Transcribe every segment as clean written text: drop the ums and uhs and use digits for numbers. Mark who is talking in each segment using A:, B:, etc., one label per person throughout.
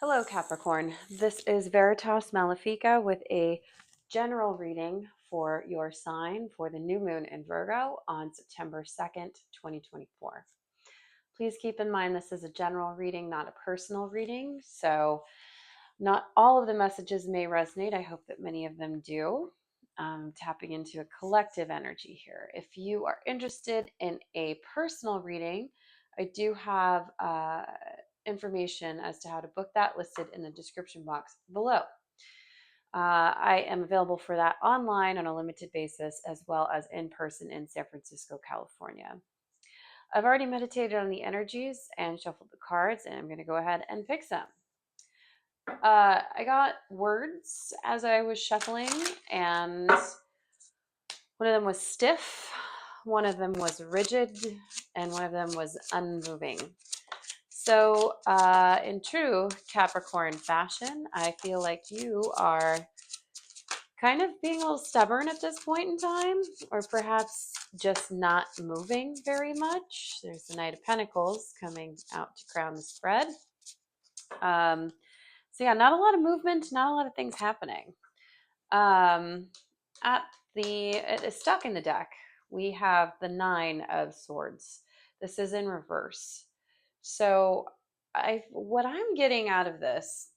A: Hello, Capricorn. This is Veritas Malefica with a general reading for your sign for the new moon in Virgo on September 2nd, 2024. Please keep in mind this is a general reading, not a personal reading. So, not all of the messages may resonate. I hope that many of them do. Tapping into a collective energy here. If you are interested in a personal reading, I do have information as to how to book that listed in the description box below. I am available for that online on a limited basis as well as in person in San Francisco, California. I've already meditated on the energies and shuffled the cards, and I'm going to go ahead and pick some. I got words as I was shuffling, and one of them was stiff, one of them was rigid, and one of them was unmoving. So, in true Capricorn fashion, I feel like you are kind of being a little stubborn at this point in time, or perhaps just not moving very much. There's the Knight of Pentacles coming out to crown the spread. So yeah, not a lot of movement, not a lot of things happening. It is stuck in the deck. We have the Nine of Swords. This is in reverse. So what I'm getting out of this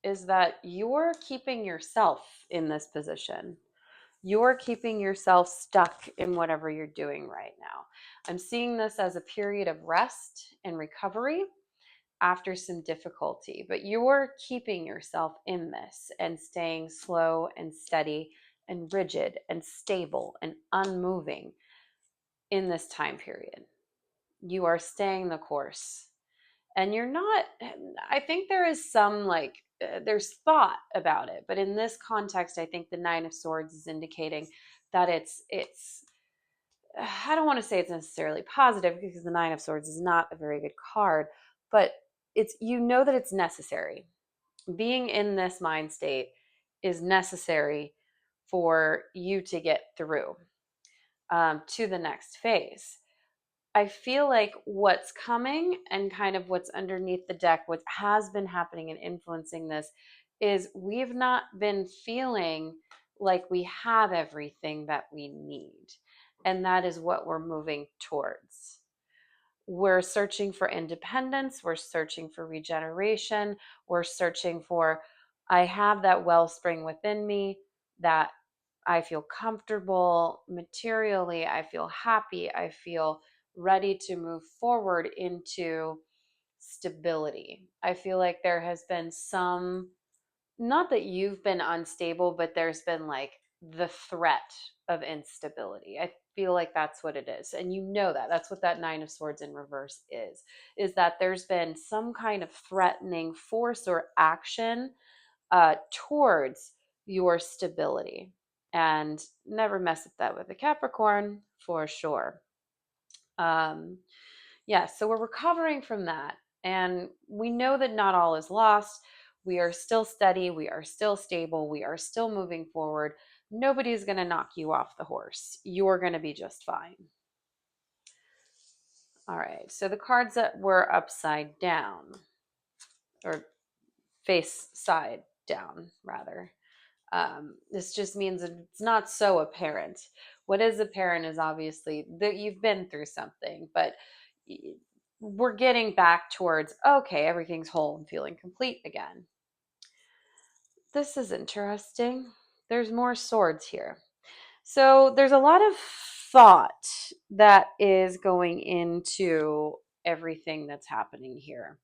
A: is that you're keeping yourself in this position. You're keeping yourself stuck in whatever you're doing right now. I'm seeing this as a period of rest and recovery after some difficulty, but you're keeping yourself in this and staying slow and steady and rigid and stable and unmoving in this time period. You are staying the course. And you're not, I think there is some there's thought about it, but in this context, I think the Nine of Swords is indicating that I don't want to say it's necessarily positive because the Nine of Swords is not a very good card, but you know that it's necessary. Being in this mind state is necessary for you to get through to the next phase. I feel like what's coming and kind of what's underneath the deck, what has been happening and influencing this, is we've not been feeling like we have everything that we need. And that is what we're moving towards. We're searching for independence. We're searching for regeneration. We're searching for, I have that wellspring within me that I feel comfortable materially. I feel happy. I feel ready to move forward into stability. I feel like there has been not that you've been unstable, but there's been like the threat of instability. I feel like that's what it is. And you know that. That's what that Nine of Swords in reverse is that there's been some kind of threatening force or action towards your stability. And never mess with that with a Capricorn for sure. So we're recovering from that. And we know that not all is lost. We are still steady. We are still stable. We are still moving forward. Nobody's going to knock you off the horse. You're going to be just fine. All right. So the cards that were upside down, or face side down, rather. This just means it's not so apparent. What is apparent is obviously that you've been through something, but we're getting back towards, okay, everything's whole and feeling complete again. This is interesting. There's more swords here. So there's a lot of thought that is going into everything that's happening here.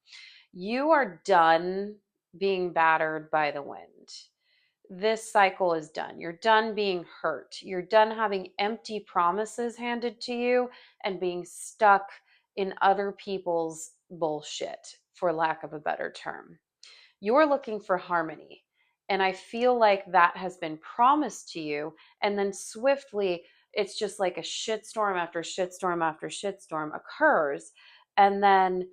A: You are done being battered by the wind. This cycle is done. You're done being hurt. You're done having empty promises handed to you and being stuck in other people's bullshit, for lack of a better term. You're looking for harmony. And I feel like that has been promised to you. And then swiftly, it's just like a shitstorm after shitstorm after shitstorm occurs. And then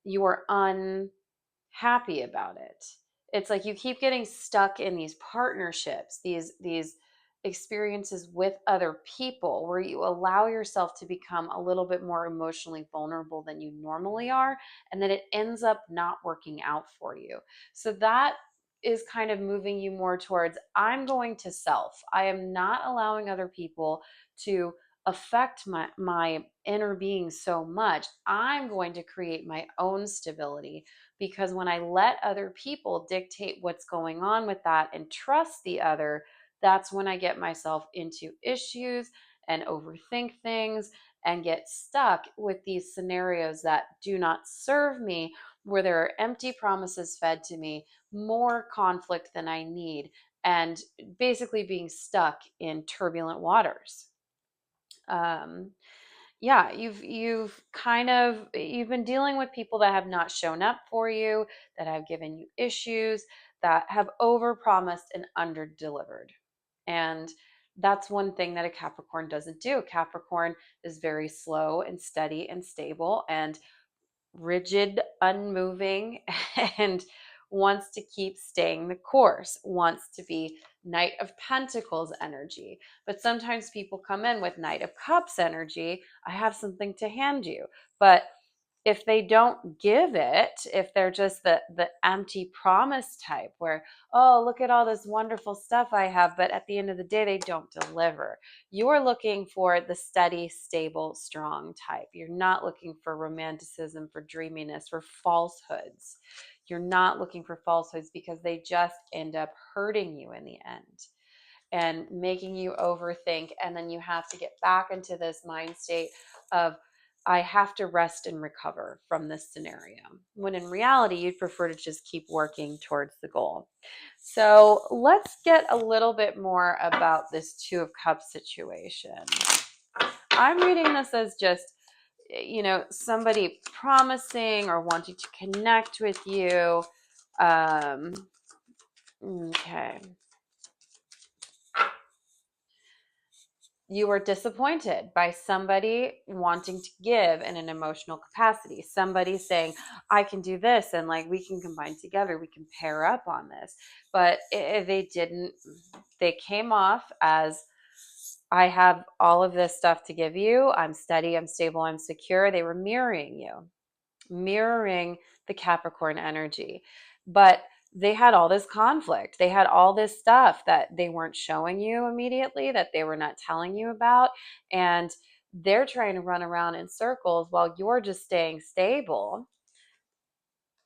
A: you are unhappy about it. It's like you keep getting stuck in these partnerships, these experiences with other people where you allow yourself to become a little bit more emotionally vulnerable than you normally are, and then it ends up not working out for you. So that is kind of moving you more towards, I'm going to self. I am not allowing other people to affect my inner being so much. I'm going to create my own stability, because when I let other people dictate what's going on with that and trust the other, that's when I get myself into issues and overthink things and get stuck with these scenarios that do not serve me, where there are empty promises fed to me, more conflict than I need, and basically being stuck in turbulent waters. Um, yeah, you've been dealing with people that have not shown up for you, that have given you issues, that have overpromised and underdelivered. And that's one thing that a Capricorn doesn't do. Capricorn is very slow and steady and stable and rigid, unmoving, and wants to keep staying the course, wants to be Knight of Pentacles energy. But sometimes people come in with Knight of Cups energy. I have something to hand you. But if they don't give it, if they're just the empty promise type where, oh, look at all this wonderful stuff I have, but at the end of the day they don't deliver. You're looking for the steady, stable, strong type. You're not looking for romanticism, for dreaminess, for falsehoods. You're not looking for falsehoods, because they just end up hurting you in the end and making you overthink. And then you have to get back into this mind state of, I have to rest and recover from this scenario. When in reality, you'd prefer to just keep working towards the goal. So let's get a little bit more about this Two of Cups situation. I'm reading this as just, somebody promising or wanting to connect with you. Okay. You were disappointed by somebody wanting to give in an emotional capacity, somebody saying, I can do this, and like, we can combine together, we can pair up on this. But they didn't. They came off as, I have all of this stuff to give you, I'm steady, I'm stable, I'm secure. They were mirroring you, mirroring the Capricorn energy. But they had all this conflict. They had all this stuff that they weren't showing you immediately, that they were not telling you about. And they're trying to run around in circles while you're just staying stable.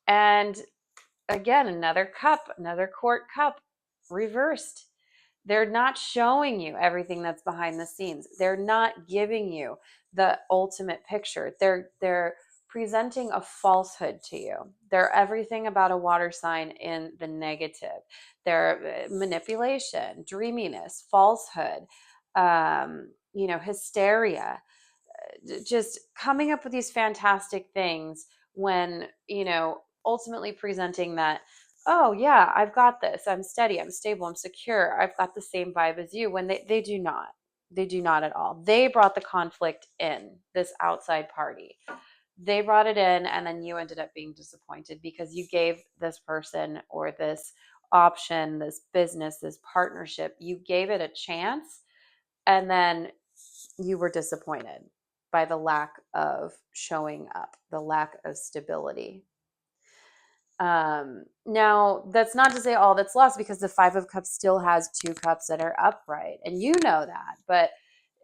A: And again, another cup, another court cup reversed. They're not showing you everything that's behind the scenes. They're not giving you the ultimate picture. They're presenting a falsehood to you. They're everything about a water sign in the negative. They're manipulation, dreaminess, falsehood, hysteria, just coming up with these fantastic things when, ultimately presenting that, oh yeah, I've got this, I'm steady, I'm stable, I'm secure, I've got the same vibe as you, when they do not. They do not at all. They brought the conflict in, this outside party. They brought it in, and then you ended up being disappointed because you gave this person or this option, this business, this partnership, you gave it a chance, and then you were disappointed by the lack of showing up, the lack of stability. Now, that's not to say all that's lost, because the Five of Cups still has two cups that are upright, and you know that, but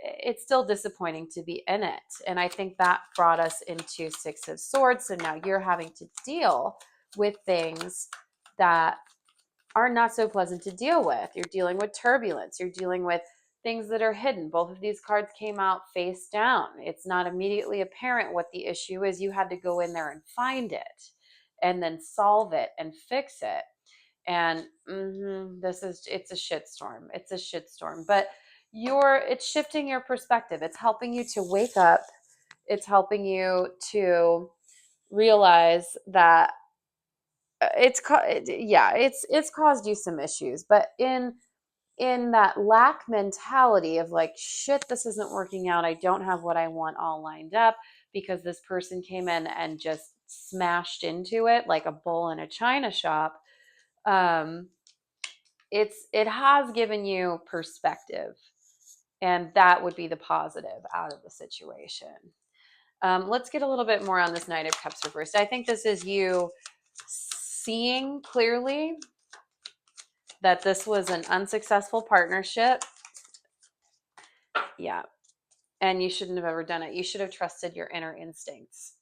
A: it's still disappointing to be in it. And I think that brought us into Six of Swords. So now you're having to deal with things that are not so pleasant to deal with. You're dealing with turbulence. You're dealing with things that are hidden. Both of these cards came out face down. It's not immediately apparent what the issue is. You had to go in there and find it and then solve it and fix it. And it's a shitstorm. It's a shitstorm. But it's shifting your perspective. It's helping you to wake up. It's helping you to realize that it's caused you some issues, but in that lack mentality of like, shit, this isn't working out, I don't have what I want all lined up, because this person came in and just smashed into it like a bull in a china shop. it has given you perspective, and that would be the positive out of the situation. Let's get a little bit more on this Knight of Cups reversed. I think this is you seeing clearly that this was an unsuccessful partnership. Yeah. And you shouldn't have ever done it. You should have trusted your inner instincts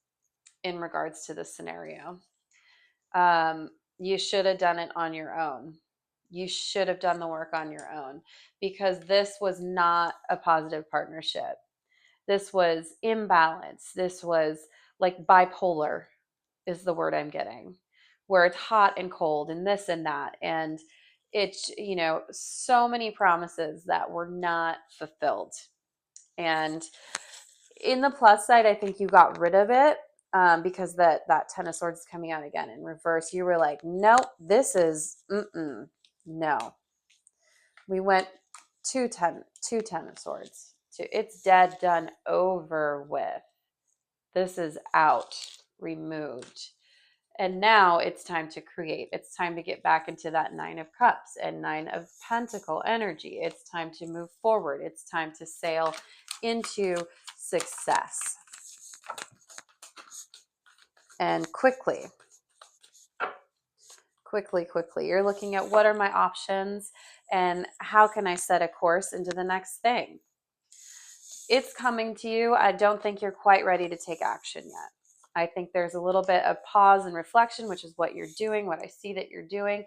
A: in regards to this scenario. You should have done it on your own. You should have done the work on your own, because this was not a positive partnership. This was imbalance. This was like bipolar is the word I'm getting, where it's hot and cold and this and that. And it's, so many promises that were not fulfilled. And in the plus side, I think you got rid of it, because that Ten of Swords is coming out again in reverse. You were like, nope, this is, no. We went two Ten of Swords. It's dead, done, over with. This is out, removed. And now it's time to create. It's time to get back into that Nine of Cups and Nine of Pentacle energy. It's time to move forward. It's time to sail into success. And quickly. You're looking at, what are my options and how can I set a course into the next thing? It's coming to you. I don't think you're quite ready to take action yet. I think there's a little bit of pause and reflection, which is what you're doing, what I see that you're doing.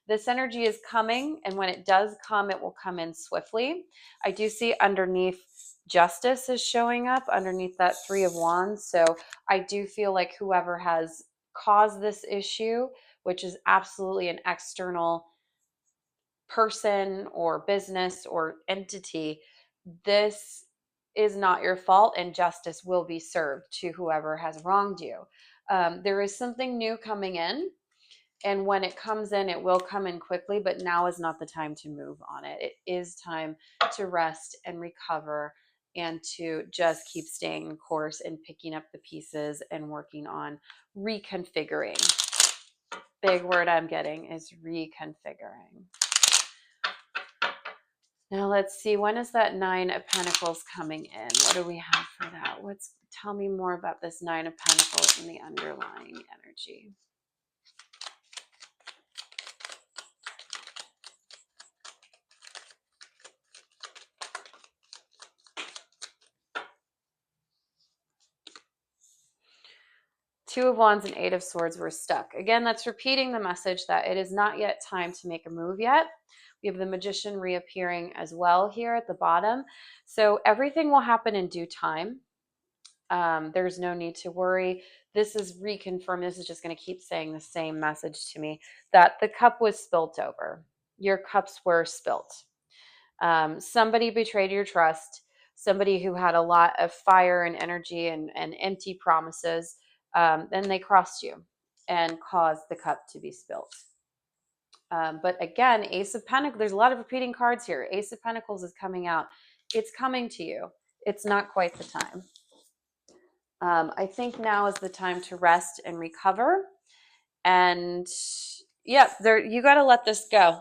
A: This energy is coming, and when it does come, it will come in swiftly. I do see underneath justice is showing up underneath that Three of Wands. So I do feel like whoever has caused this issue, which is absolutely an external person or business or entity, this is not your fault, and justice will be served to whoever has wronged you. There is something new coming in, and when it comes in, it will come in quickly, but now is not the time to move on it. It is time to rest and recover and to just keep staying in course and picking up the pieces and working on reconfiguring. Big word I'm getting is reconfiguring. Now let's see, when is that Nine of Pentacles coming in? What do we have for that? Tell me more about this Nine of Pentacles and the underlying energy. Two of Wands and Eight of Swords were stuck. Again, that's repeating the message that it is not yet time to make a move yet. We have the Magician reappearing as well here at the bottom. So everything will happen in due time. There's no need to worry. This is reconfirmed. This is just going to keep saying the same message to me, that the cup was spilt over. Your cups were spilt. Somebody betrayed your trust. Somebody who had a lot of fire and energy and empty promises. Then they crossed you and caused the cup to be spilt. But again, Ace of Pentacles, there's a lot of repeating cards here. Ace of Pentacles is coming out. It's coming to you. It's not quite the time. I think now is the time to rest and recover. And yeah, you got to let this go.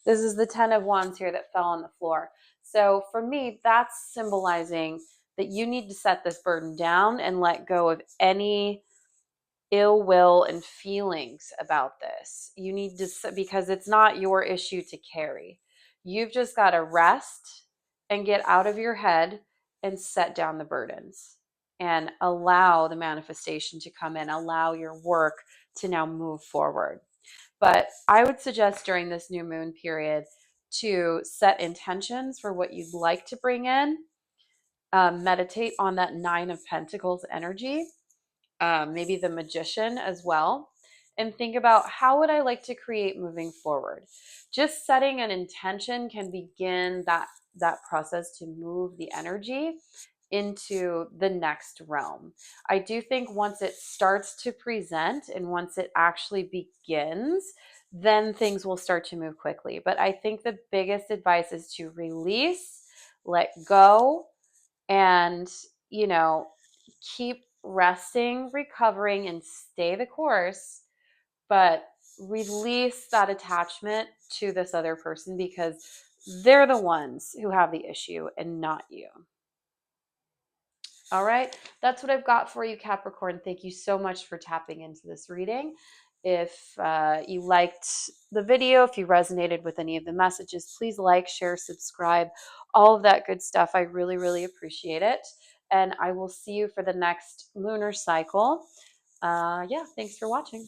A: This is the 10 of Wands here that fell on the floor. So for me, that's symbolizing that you need to set this burden down and let go of any ill will and feelings about this. You need to, because it's not your issue to carry. You've just got to rest and get out of your head and set down the burdens and allow the manifestation to come in, allow your work to now move forward. But I would suggest during this new moon period to set intentions for what you'd like to bring in. Meditate on that Nine of Pentacles energy, maybe the Magician as well, and think about, how would I like to create moving forward? Just setting an intention can begin that process to move the energy into the next realm. I do think once it starts to present and once it actually begins, then things will start to move quickly. But I think the biggest advice is to release, let go, and, keep resting, recovering, and stay the course. But release that attachment to this other person because they're the ones who have the issue and not you. All right, that's what I've got for you, Capricorn. Thank you so much for tapping into this reading. If you liked the video, if you resonated with any of the messages, please like, share, subscribe, all of that good stuff. I really, really appreciate it. And I will see you for the next lunar cycle. Yeah, thanks for watching.